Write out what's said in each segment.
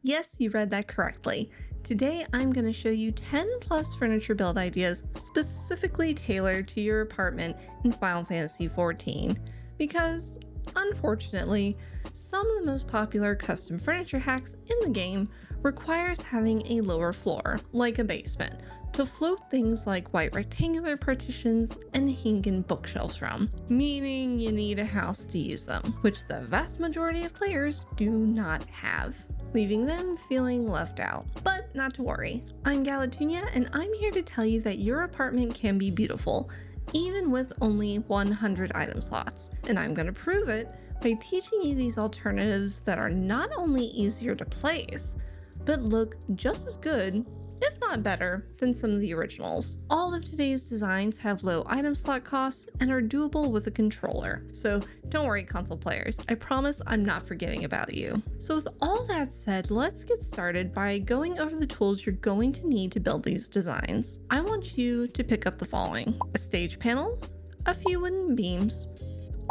Yes, you read that correctly. Today, I'm going to show you 10 plus furniture build ideas specifically tailored to your apartment in Final Fantasy XIV, because, unfortunately, some of the most popular custom furniture hacks in the game requires having a lower floor, like a basement, to float things like white rectangular partitions and hanging bookshelves from, meaning you need a house to use them, which the vast majority of players do not have, leaving them feeling left out. But not to worry, I'm Galatunia, and I'm here to tell you that your apartment can be beautiful, even with only 100 item slots, and I'm going to prove it by teaching you these alternatives that are not only easier to place, but look just as good, if not better, than some of the originals. All of today's designs have low item slot costs and are doable with a controller. So don't worry, console players, I promise I'm not forgetting about you. So with all that said, let's get started by going over the tools you're going to need to build these designs. I want you to pick up the following: a stage panel, a few wooden beams,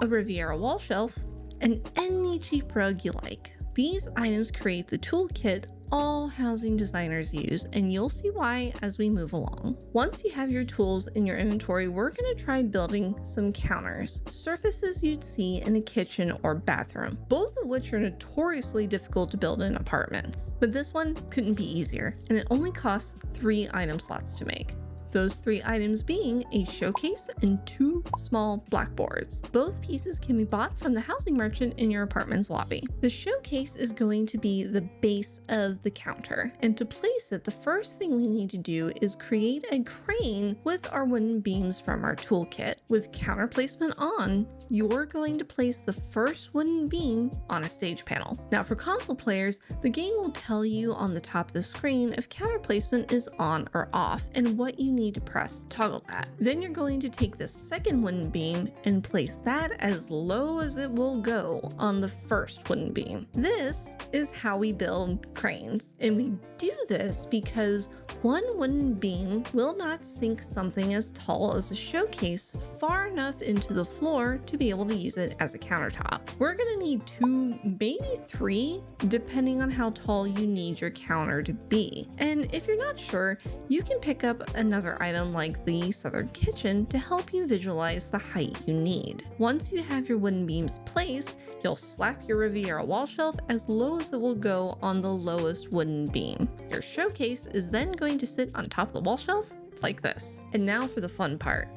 a Riviera wall shelf, and any cheap rug you like. These items create the toolkit all housing designers use, and you'll see why as we move along. Once you have your tools in your inventory, we're going to try building some counters, surfaces you'd see in a kitchen or bathroom, both of which are notoriously difficult to build in apartments. But this one couldn't be easier, and it only costs 3 item slots to make. Those 3 items being a showcase and 2 small blackboards. Both pieces can be bought from the housing merchant in your apartment's lobby. The showcase is going to be the base of the counter, and to place it, the first thing we need to do is create a crane with our wooden beams from our toolkit. With counter placement on, you're going to place the first wooden beam on a stage panel. Now for console players, the game will tell you on the top of the screen if counter placement is on or off, and what you need to press to toggle that. Then you're going to take the second wooden beam and place that as low as it will go on the first wooden beam. This is how we build cranes, and we do this because one wooden beam will not sink something as tall as a showcase far enough into the floor to be able to use it as a countertop. We're going to need 2, maybe 3, depending on how tall you need your counter to be. And if you're not sure, you can pick up another item like the Southern Kitchen to help you visualize the height you need. Once you have your wooden beams placed, you'll slap your Riviera wall shelf as low as it will go on the lowest wooden beam. Your showcase is then going to sit on top of the wall shelf like this. And now for the fun part.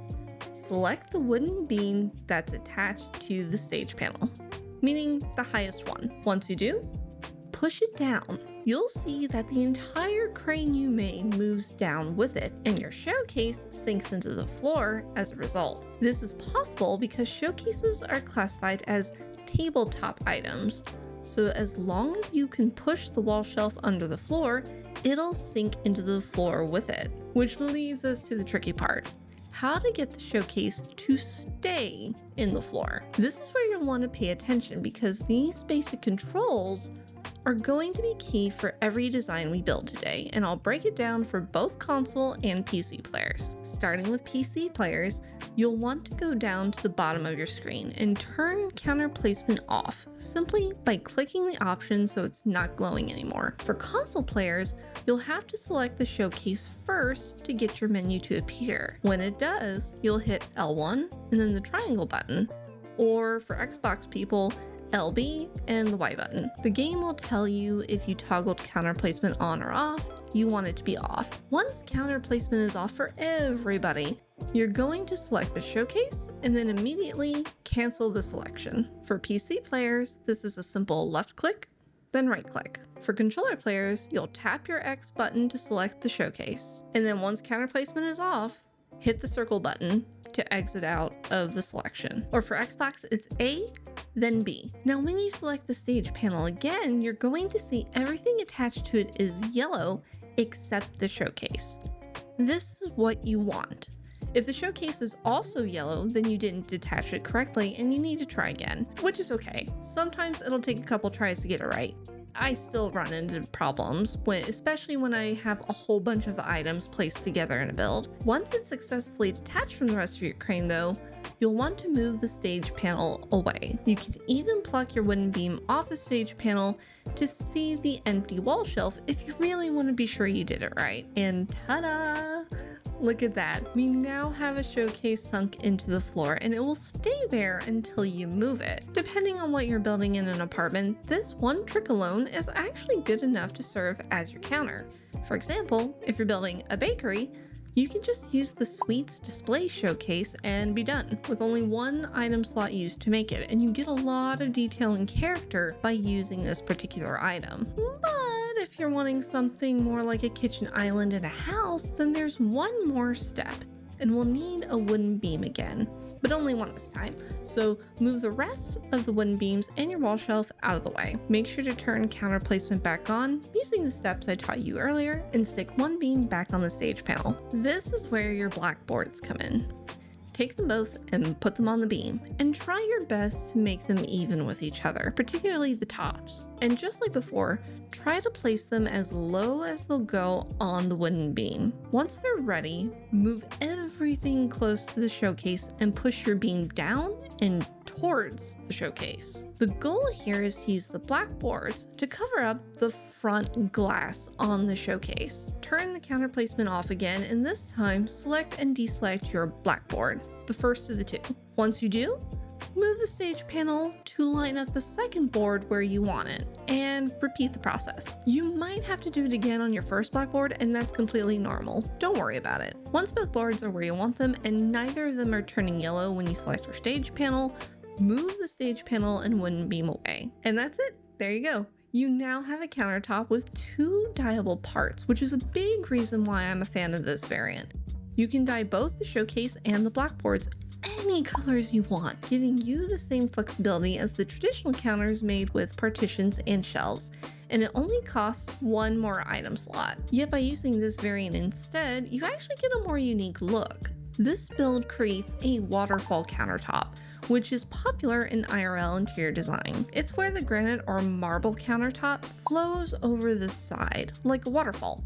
Select the wooden beam that's attached to the stage panel, meaning the highest one. Once you do, push it down. You'll see that the entire crane you made moves down with it, and your showcase sinks into the floor as a result. This is possible because showcases are classified as tabletop items, so as long as you can push the wall shelf under the floor, it'll sink into the floor with it. Which leads us to the tricky part: how to get the showcase to stay in the floor. This is where you'll want to pay attention, because these basic controls are going to be key for every design we build today, and I'll break it down for both console and PC players. Starting with PC players, you'll want to go down to the bottom of your screen and turn counter placement off, simply by clicking the option so it's not glowing anymore. For console players, you'll have to select the showcase first to get your menu to appear. When it does, you'll hit L1 and then the triangle button, or for Xbox people, LB and the Y button. The game will tell you if you toggled counter placement on or off, you want it to be off. Once counter placement is off for everybody, you're going to select the showcase and then immediately cancel the selection. For PC players, this is a simple left click, then right click. For controller players, you'll tap your X button to select the showcase. And then once counter placement is off, hit the circle button to exit out of the selection. Or for Xbox, it's A, then B. Now when you select the stage panel again, you're going to see everything attached to it is yellow except the showcase. This is what you want. If the showcase is also yellow, then you didn't detach it correctly and you need to try again, which is okay. Sometimes it'll take a couple tries to get it right. I still run into problems, especially when I have a whole bunch of items placed together in a build. Once it's successfully detached from the rest of your crane though, you'll want to move the stage panel away. You can even pluck your wooden beam off the stage panel to see the empty wall shelf if you really want to be sure you did it right. And ta-da! Look at that. We now have a showcase sunk into the floor, and it will stay there until you move it. Depending on what you're building in an apartment, this one trick alone is actually good enough to serve as your counter. For example, if you're building a bakery, you can just use the sweets display showcase and be done, with only one item slot used to make it, and you get a lot of detail and character by using this particular item. But if you're wanting something more like a kitchen island in a house, then there's one more step, and we'll need a wooden beam again, but only one this time. So move the rest of the wooden beams and your wall shelf out of the way. Make sure to turn counter placement back on using the steps I taught you earlier, and stick one beam back on the stage panel. This is where your blackboards come in. Take them both and put them on the beam, and try your best to make them even with each other, particularly the tops. And just like before, try to place them as low as they'll go on the wooden beam. Once they're ready, move everything close to the showcase and push your beam down and towards the showcase. The goal here is to use the blackboards to cover up the front glass on the showcase. Turn the counter placement off again, and this time select and deselect your blackboard, the first of the two. Once you do, move the stage panel to line up the second board where you want it, and repeat the process. You might have to do it again on your first blackboard, and that's completely normal. Don't worry about it. Once both boards are where you want them and neither of them are turning yellow when you select your stage panel, move the stage panel and wooden beam away. And that's it. There you go. You now have a countertop with two dyeable parts, which is a big reason why I'm a fan of this variant. You can dye both the showcase and the blackboards any colors you want, giving you the same flexibility as the traditional counters made with partitions and shelves, and it only costs one more item slot. Yet by using this variant instead, you actually get a more unique look. This build creates a waterfall countertop, which is popular in IRL interior design. It's where the granite or marble countertop flows over the side, like a waterfall.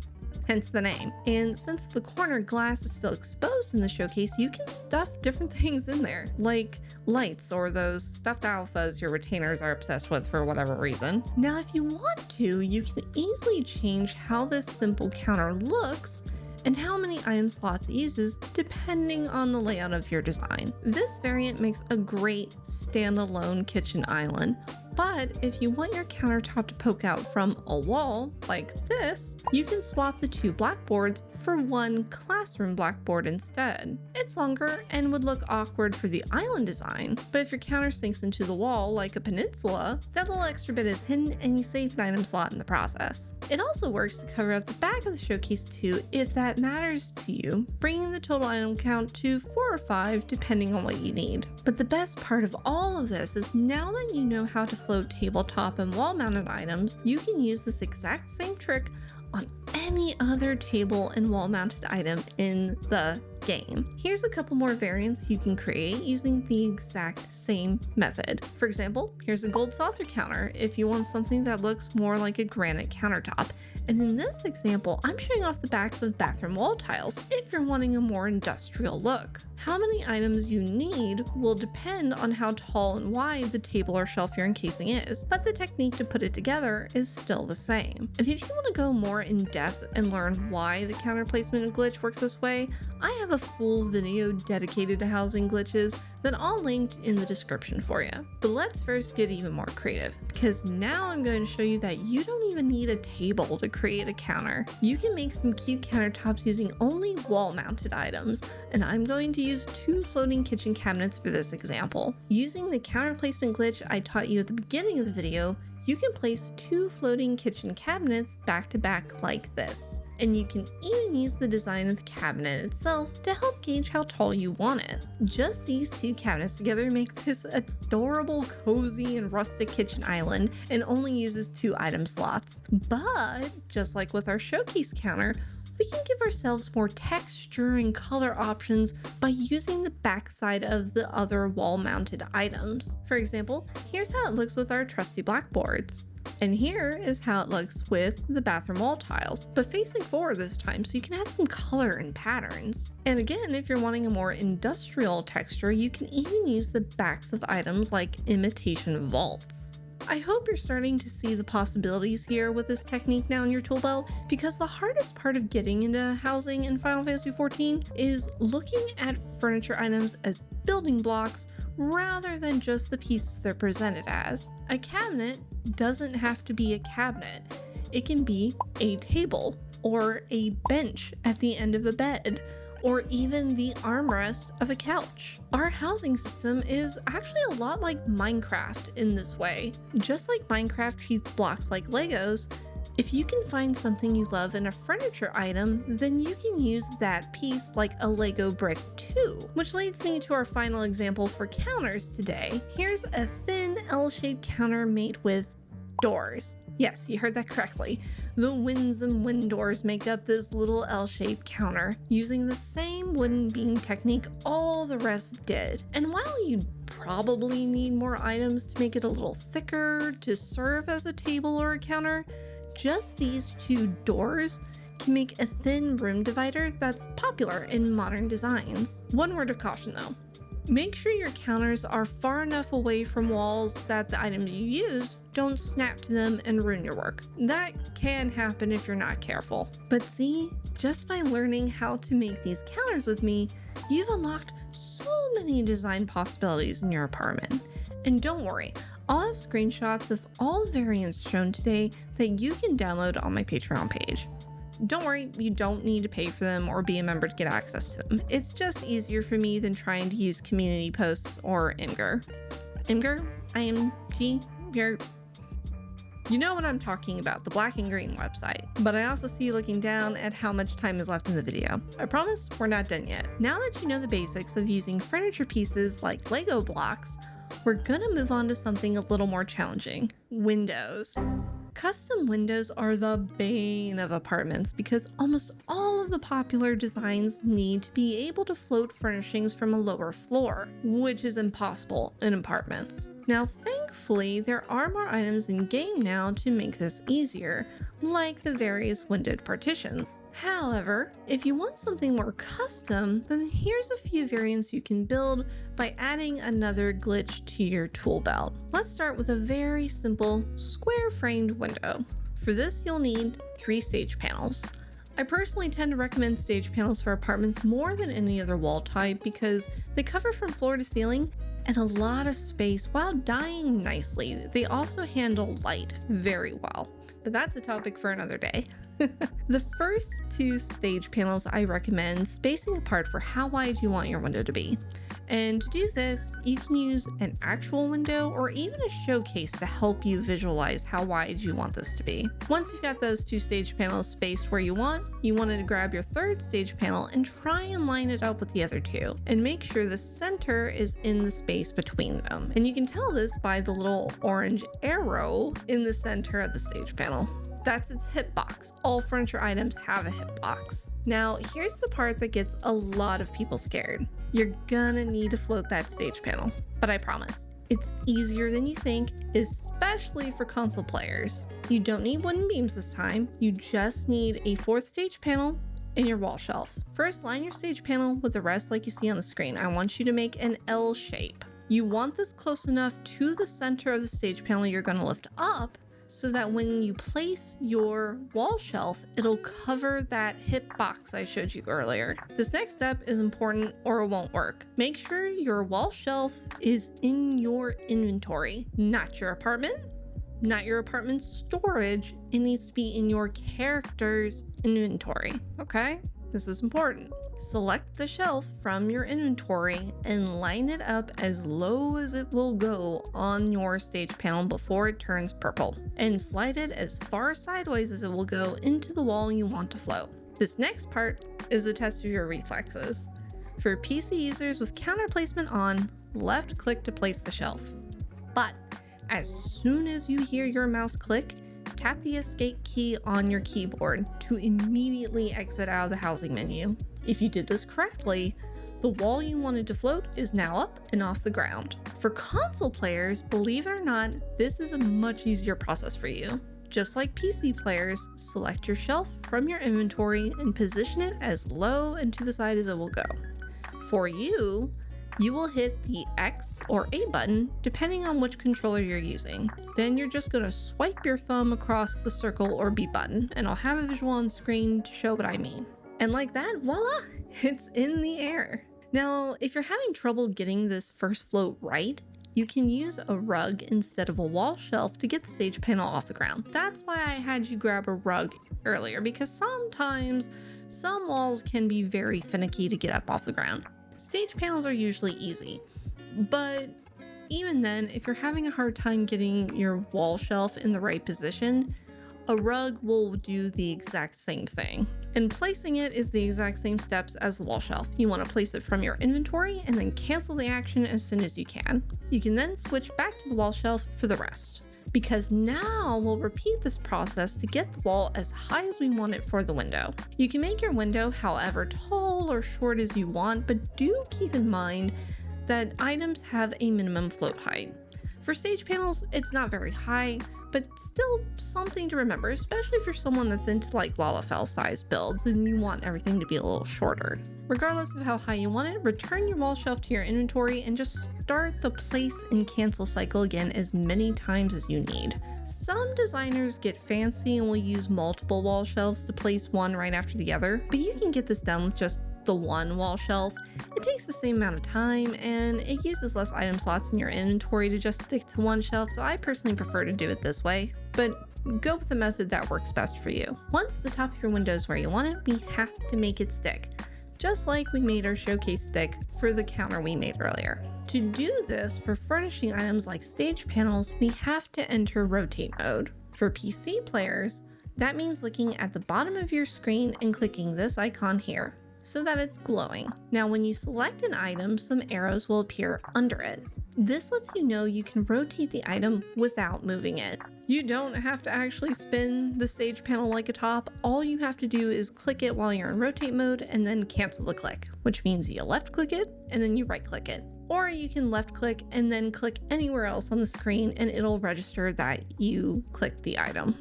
Hence the name. And since the corner glass is still exposed in the showcase, you can stuff different things in there, like lights or those stuffed alphas your retainers are obsessed with for whatever reason. Now, if you want to, you can easily change how this simple counter looks and how many item slots it uses depending on the layout of your design. This variant makes a great standalone kitchen island, but if you want your countertop to poke out from a wall like this, you can swap the two blackboards for one classroom blackboard instead. It's longer and would look awkward for the island design, but if your counter sinks into the wall like a peninsula, that little extra bit is hidden and you save an item slot in the process. It also works to cover up the back of the showcase too if that matters to you, bringing the total item count to 4 or 5 depending on what you need. But the best part of all of this is now that you know how to float tabletop and wall mounted items, you can use this exact same trick on any other table and wall mounted item in the game. Here's a couple more variants you can create using the exact same method. For example, here's a gold saucer counter if you want something that looks more like a granite countertop. And in this example, I'm showing off the backs of bathroom wall tiles if you're wanting a more industrial look. How many items you need will depend on how tall and wide the table or shelf you're encasing is, but the technique to put it together is still the same. And if you want to go more in depth and learn why the counter placement glitch works this way, I have a full video dedicated to housing glitches that I'll link in the description for you. But let's first get even more creative, because now I'm going to show you that you don't even need a table to create a counter. You can make some cute countertops using only wall-mounted items, and I'm going to use 2 floating kitchen cabinets for this example. Using the counter placement glitch I taught you at the beginning of the video, you can place 2 floating kitchen cabinets back to back like this. And you can even use the design of the cabinet itself to help gauge how tall you want it. Just these 2 cabinets together make this adorable, cozy, and rustic kitchen island, and only uses 2 item slots. But just like with our showcase counter, we can give ourselves more texture and color options by using the backside of the other wall-mounted items. For example, here's how it looks with our trusty blackboards. And here is how it looks with the bathroom wall tiles, but facing forward this time so you can add some color and patterns. And again, if you're wanting a more industrial texture, you can even use the backs of items like imitation vaults. I hope you're starting to see the possibilities here with this technique now in your tool belt, because the hardest part of getting into housing in Final Fantasy XIV is looking at furniture items as building blocks rather than just the pieces they're presented as. A cabinet doesn't have to be a cabinet. It can be a table or a bench at the end of a bed, or even the armrest of a couch. Our housing system is actually a lot like Minecraft in this way. Just like Minecraft treats blocks like Legos, if you can find something you love in a furniture item, then you can use that piece like a Lego brick too. Which leads me to our final example for counters today. Here's a thin L-shaped counter made with doors. Yes, you heard that correctly. The Winsome wind doors make up this little L-shaped counter, using the same wooden beam technique all the rest did. And while you'd probably need more items to make it a little thicker to serve as a table or a counter, just these two doors can make a thin room divider that's popular in modern designs. One word of caution though. Make sure your counters are far enough away from walls that the items you use don't snap to them and ruin your work. That can happen if you're not careful. But see, just by learning how to make these counters with me, you've unlocked so many design possibilities in your apartment. And don't worry, I'll have screenshots of all the variants shown today that you can download on my Patreon page. Don't worry, you don't need to pay for them or be a member to get access to them. It's just easier for me than trying to use community posts or Imgur. Imgur? IMG? You know what I'm talking about, the black and green website. But I also see you looking down at how much time is left in the video. I promise we're not done yet. Now that you know the basics of using furniture pieces like Lego blocks, we're gonna move on to something a little more challenging: windows. Custom windows are the bane of apartments because almost all of the popular designs need to be able to float furnishings from a lower floor, which is impossible in apartments. Now, thankfully, there are more items in game now to make this easier, like the various windowed partitions. However, if you want something more custom, then here's a few variants you can build by adding another glitch to your tool belt. Let's start with a very simple square framed window. For this, you'll need 3 stage panels. I personally tend to recommend stage panels for apartments more than any other wall type because they cover from floor to ceiling and a lot of space while dying nicely. They also handle light very well, but that's a topic for another day. The first 2 stage panels I recommend spacing apart for how wide you want your window to be. And to do this, you can use an actual window or even a showcase to help you visualize how wide you want this to be. Once you've got those 2 stage panels spaced where you want to grab your 3rd stage panel and try and line it up with the other 2, and make sure the center is in the space between them. And you can tell this by the little orange arrow in the center of the stage panel. That's its hitbox. All furniture items have a hitbox. Now, here's the part that gets a lot of people scared. You're gonna need to float that stage panel, but I promise, it's easier than you think, especially for console players. You don't need wooden beams this time. You just need a 4th stage panel and your wall shelf. First, line your stage panel with the rest like you see on the screen. I want you to make an L shape. You want this close enough to the center of the stage panel you're gonna lift up, so that when you place your wall shelf, it'll cover that hitbox I showed you earlier. This next step is important or it won't work. Make sure your wall shelf is in your inventory, not your apartment, not your apartment storage. It needs to be in your character's inventory, okay? This is important. Select the shelf from your inventory and line it up as low as it will go on your stage panel before it turns purple, and slide it as far sideways as it will go into the wall you want to float. This next part is a test of your reflexes. For PC users with counter placement on, left click to place the shelf. But as soon as you hear your mouse click, tap the escape key on your keyboard to immediately exit out of the housing menu. If you did this correctly, the wall you wanted to float is now up and off the ground. For console players, believe it or not, this is a much easier process for you. Just like PC players, select your shelf from your inventory and position it as low and to the side as it will go. For you will hit the X or A button depending on which controller you're using. Then you're just going to swipe your thumb across the circle or B button, and I'll have a visual on screen to show what I mean. And like that, voila, it's in the air. Now, if you're having trouble getting this first float right, you can use a rug instead of a wall shelf to get the stage panel off the ground. That's why I had you grab a rug earlier, because sometimes some walls can be very finicky to get up off the ground. Stage panels are usually easy, but even then, if you're having a hard time getting your wall shelf in the right position, a rug will do the exact same thing. And placing it is the exact same steps as the wall shelf. You want to place it from your inventory and then cancel the action as soon as you can. You can then switch back to the wall shelf for the rest. Because now we'll repeat this process to get the wall as high as we want it for the window. You can make your window however tall or short as you want, but do keep in mind that items have a minimum float height. For stage panels, it's not very high, but still something to remember, especially if you're someone that's into like Lalafell size builds and you want everything to be a little shorter. Regardless of how high you want it, return your wall shelf to your inventory and just start the place and cancel cycle again as many times as you need. Some designers get fancy and will use multiple wall shelves to place one right after the other, but you can get this done with just the one wall shelf. It takes the same amount of time and it uses less item slots in your inventory to just stick to one shelf, so I personally prefer to do it this way, but go with the method that works best for you. Once the top of your window is where you want it, we have to make it stick, just like we made our showcase stick for the counter we made earlier. To do this, for furnishing items like stage panels, we have to enter rotate mode. For PC players, that means looking at the bottom of your screen and clicking this icon here, so that it's glowing. Now, when you select an item, some arrows will appear under it. This lets you know you can rotate the item without moving it. You don't have to actually spin the stage panel like a top. All you have to do is click it while you're in rotate mode and then cancel the click, which means you left click it and then you right click it. Or you can left click and then click anywhere else on the screen and it'll register that you clicked the item.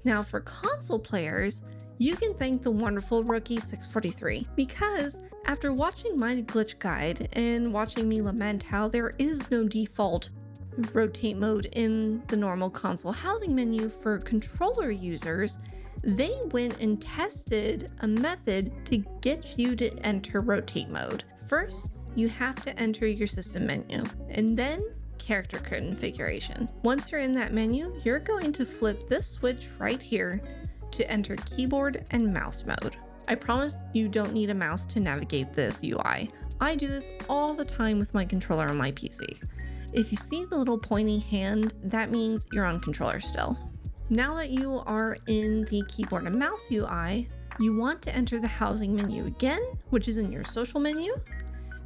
Now, for console players, you can thank the wonderful Rookie 643, because after watching my glitch guide and watching me lament how there is no default rotate mode in the normal console housing menu for controller users, they went and tested a method to get you to enter rotate mode. First, you have to enter your system menu and then character configuration. Once you're in that menu, you're going to flip this switch right here to enter keyboard and mouse mode. I promise you don't need a mouse to navigate this UI. I do this all the time with my controller on my PC. If you see the little pointy hand, that means you're on controller still. Now that you are in the keyboard and mouse UI, you want to enter the housing menu again, which is in your social menu.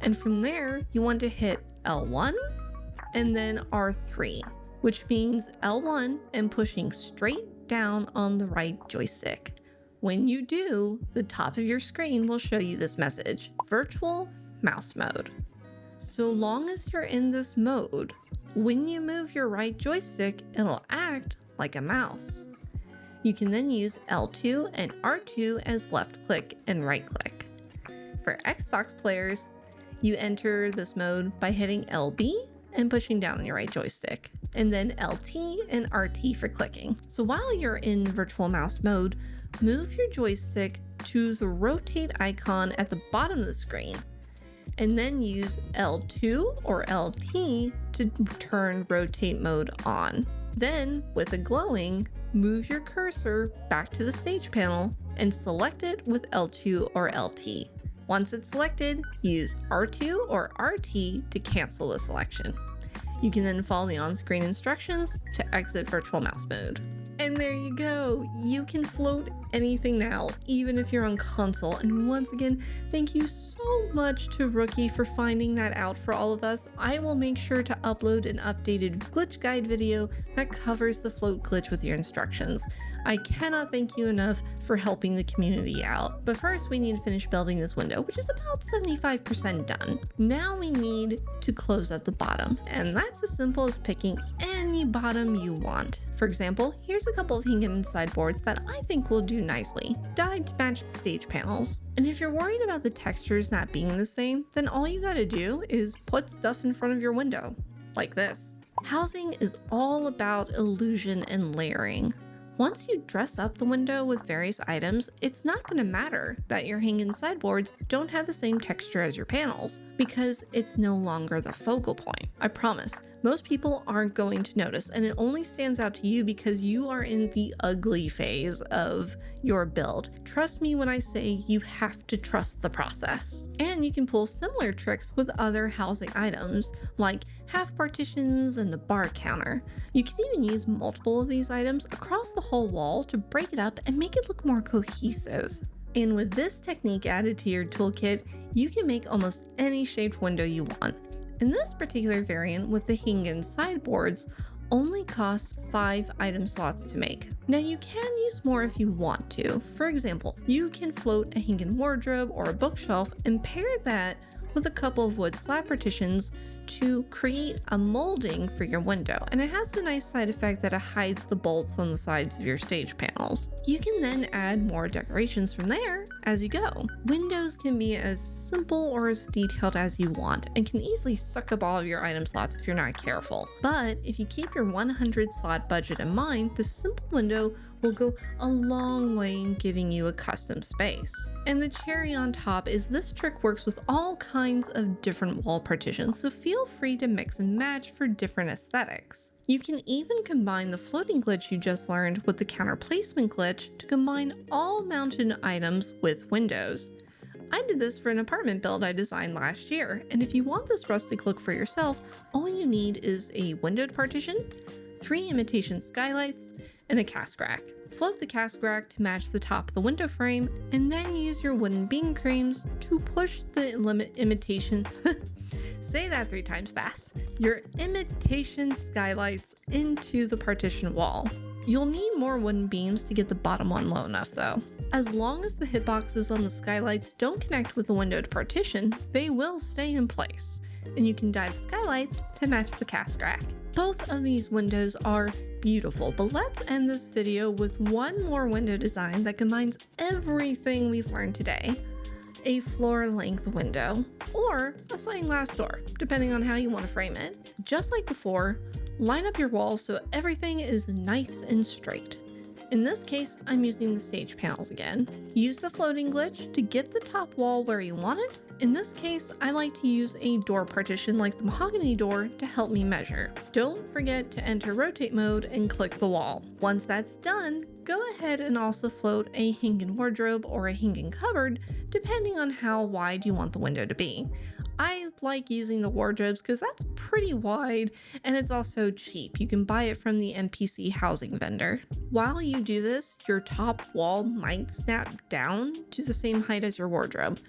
And from there, you want to hit L1 and then R3, which means L1 and pushing straight down on the right joystick. When you do, the top of your screen will show you this message: virtual mouse mode. So long as you're in this mode, when you move your right joystick, it'll act like a mouse. You can then use L2 and R2 as left click and right click. For Xbox players, you enter this mode by hitting LB and pushing down on your right joystick, and then LT and RT for clicking. So while you're in virtual mouse mode, move your joystick to the rotate icon at the bottom of the screen, and then use L2 or LT to turn rotate mode on. Then, with a glowing, move your cursor back to the stage panel and select it with L2 or LT. Once it's selected, use R2 or RT to cancel the selection. You can then follow the on-screen instructions to exit virtual mouse mode. And there you go. You can float anything now, even if you're on console. And once again, thank you so much to Rookie for finding that out for all of us. I will make sure to upload an updated glitch guide video that covers the float glitch with your instructions. I cannot thank you enough for helping the community out. But first, we need to finish building this window, which is about 75% done. Now we need to close at the bottom, and that's as simple as picking any bottom you want. For example, here's a couple of hinged sideboards that I think will do nicely, dyed to match the stage panels. And if you're worried about the textures not being the same, then all you gotta do is put stuff in front of your window, like this. Housing is all about illusion and layering. Once you dress up the window with various items, it's not going to matter that your hanging sideboards don't have the same texture as your panels, because it's no longer the focal point. I promise, most people aren't going to notice, and it only stands out to you because you are in the ugly phase of your build. Trust me when I say you have to trust the process. And you can pull similar tricks with other housing items, like half partitions and the bar counter. You can even use multiple of these items across the whole wall to break it up and make it look more cohesive. And with this technique added to your toolkit, you can make almost any shaped window you want. In this particular variant with the hinged sideboards, only costs 5 item slots to make. Now you can use more if you want to. For example, you can float a hinged wardrobe or a bookshelf and pair that with a couple of wood slab partitions to create a molding for your window, and it has the nice side effect that it hides the bolts on the sides of your stage panels. You can then add more decorations from there as you go. Windows can be as simple or as detailed as you want and can easily suck up all of your item slots if you're not careful. But if you keep your 100 slot budget in mind, the simple window will go a long way in giving you a custom space. And the cherry on top is this trick works with all kinds of different wall partitions, so feel free to mix and match for different aesthetics. You can even combine the floating glitch you just learned with the counter placement glitch to combine all mounted items with windows. I did this for an apartment build I designed last year, and if you want this rustic look for yourself, all you need is a windowed partition, 3 imitation skylights, and a cask rack. Float the cask rack to match the top of the window frame, and then use your wooden beam frames to push the imitation say that 3 times fast. Your imitation skylights into the partition wall. You'll need more wooden beams to get the bottom one low enough though. As long as the hitboxes on the skylights don't connect with the windowed partition, they will stay in place, and you can dye the skylights to match the cask rack. Both of these windows are beautiful, but let's end this video with one more window design that combines everything we've learned today. A floor length window, or a sliding glass door, depending on how you want to frame it. Just like before, line up your walls so everything is nice and straight. In this case, I'm using the stage panels again. Use the floating glitch to get the top wall where you want it. In this case, I like to use a door partition like the mahogany door to help me measure. Don't forget to enter rotate mode and click the wall. Once that's done, go ahead and also float a hinged wardrobe or a hinged cupboard, depending on how wide you want the window to be. I like using the wardrobes because that's pretty wide and it's also cheap. You can buy it from the NPC housing vendor. While you do this, your top wall might snap down to the same height as your wardrobe,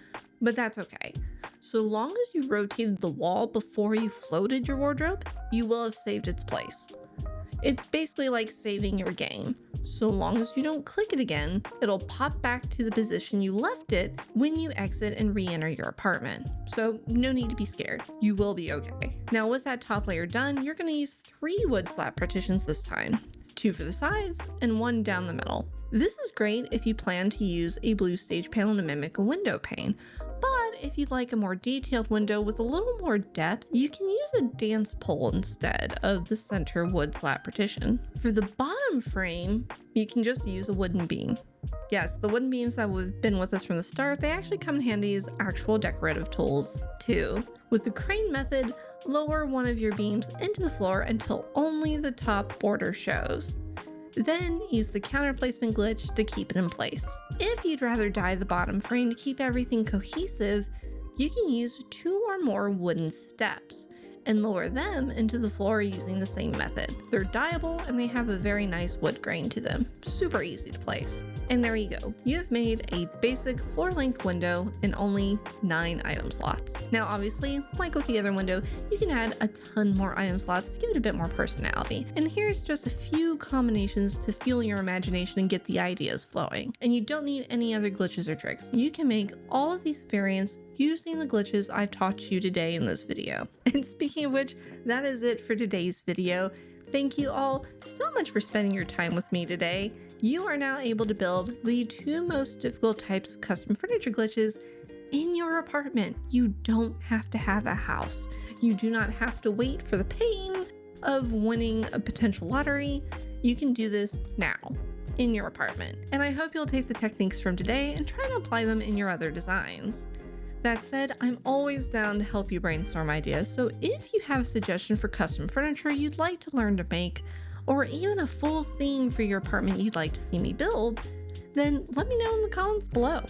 but that's okay. So long as you rotated the wall before you floated your wardrobe, you will have saved its place. It's basically like saving your game. So long as you don't click it again, it'll pop back to the position you left it when you exit and re-enter your apartment. So no need to be scared, you will be okay. Now with that top layer done, you're going to use 3 wood slab partitions this time. 2 for the sides and 1 down the middle. This is great if you plan to use a blue stage panel to mimic a window pane. But if you'd like a more detailed window with a little more depth, you can use a dance pole instead of the center wood slab partition. For the bottom frame, you can just use a wooden beam. Yes, the wooden beams that have been with us from the start, they actually come in handy as actual decorative tools too. With the crane method, lower one of your beams into the floor until only the top border shows. Then use the counter placement glitch to keep it in place. If you'd rather dye the bottom frame to keep everything cohesive, you can use 2 or more wooden steps. and lower them into the floor using the same method. They're dyeable and they have a very nice wood grain to them. Super easy to place. And there you go. You've made a basic floor length window in only 9 item slots. Now obviously, like with the other window, you can add a ton more item slots to give it a bit more personality. And here's just a few combinations to fuel your imagination and get the ideas flowing. And you don't need any other glitches or tricks. You can make all of these variants using the glitches I've taught you today in this video. And speaking of which, that is it for today's video. Thank you all so much for spending your time with me today. You are now able to build the 2 most difficult types of custom furniture glitches in your apartment. You don't have to have a house. You do not have to wait for the pain of winning a potential lottery. You can do this now in your apartment. And I hope you'll take the techniques from today and try to apply them in your other designs. That said, I'm always down to help you brainstorm ideas, so if you have a suggestion for custom furniture you'd like to learn to make, or even a full theme for your apartment you'd like to see me build, then let me know in the comments below.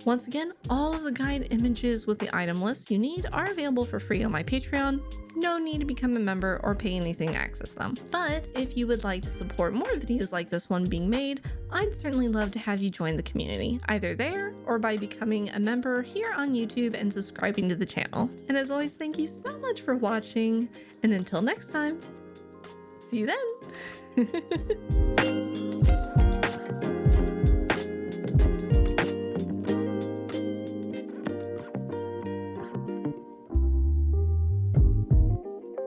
Once again, all of the guide images with the item lists you need are available for free on my Patreon. No need to become a member or pay anything to access them. But if you would like to support more videos like this one being made, I'd certainly love to have you join the community, either there or by becoming a member here on YouTube and subscribing to the channel. And as always, thank you so much for watching, and until next time, see you then!